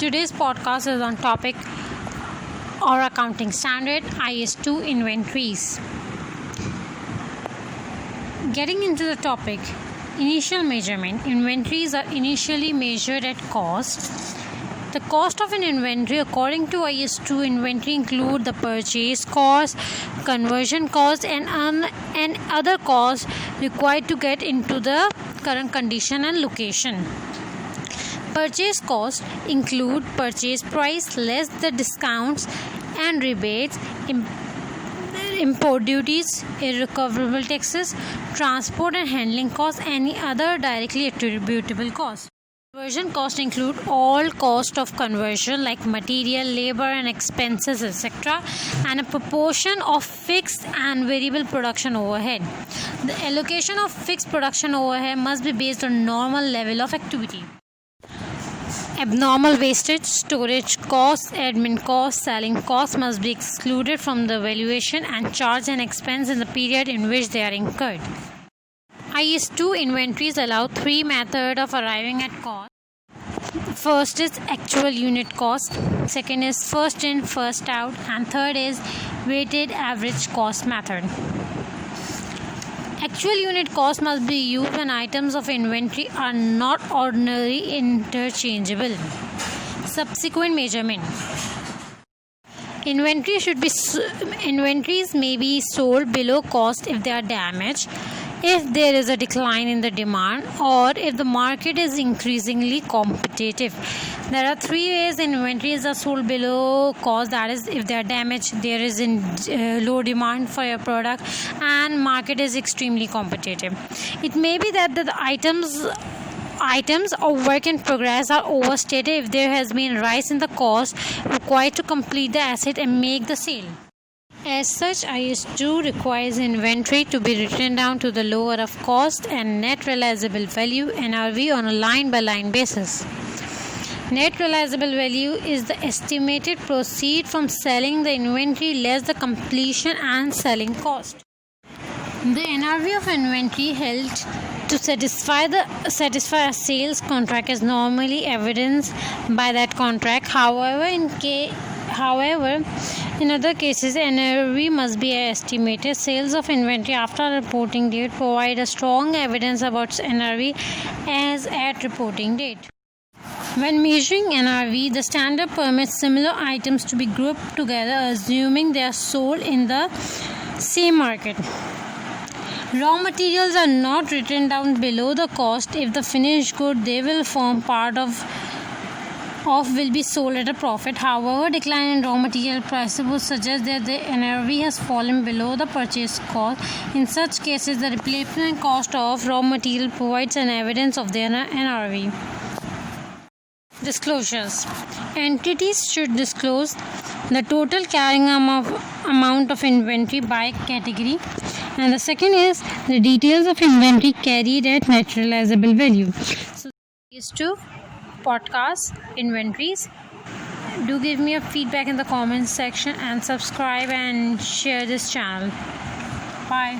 Today's podcast is on topic or accounting standard IS2 inventories. Getting into the topic, initial measurement. Inventories are initially measured at cost. The cost of an inventory according to IS2 inventory include the purchase cost, conversion cost and other costs required to get into the current condition and location. Purchase costs include purchase price less the discounts and rebates, import duties, irrecoverable taxes, transport and handling costs, any other directly attributable costs. Conversion costs include all cost of conversion like material, labor and expenses, etc., and a proportion of fixed and variable production overhead. The allocation of fixed production overhead must be based on normal level of activity. Abnormal wastage, storage costs, admin costs, selling costs must be excluded from the valuation and charge and expense in the period in which they are incurred. IS2 inventories allow three methods of arriving at cost. First is actual unit cost, second is first in, first out, and third is weighted average cost method. Actual unit cost must be used when items of inventory are not ordinarily interchangeable. Subsequent measurement. Inventories may be sold below cost if they are damaged, if there is a decline in the demand, or if the market is increasingly competitive. There are three ways inventories are sold below cost, that is if they are damaged, there is low demand for your product, and market is extremely competitive. It may be that the items or work in progress are overstated if there has been a rise in the cost required to complete the asset and make the sale. As such, IS2 requires inventory to be written down to the lower of cost and net realizable value (NRV) on a line-by-line basis. Net realizable value is the estimated proceed from selling the inventory less the completion and selling cost. The NRV of inventory held to satisfy a sales contract is normally evidenced by that contract. However, in other cases, NRV must be estimated. Sales of inventory after reporting date provide a strong evidence about NRV as at reporting date. When measuring NRV, the standard permits similar items to be grouped together, assuming they are sold in the same market. Raw materials are not written down below the cost if the finished good they will form part of will be sold at a profit. However, decline in raw material prices would suggest that the NRV has fallen below the purchase cost. In such cases, the replacement cost of raw material provides an evidence of the NRV. Disclosures. Entities should disclose the total carrying amount of inventory by category, and the second is the details of inventory carried at net realizable value. So these two podcasts, inventories. Do give me a feedback in the comments section and subscribe and share this channel. Bye.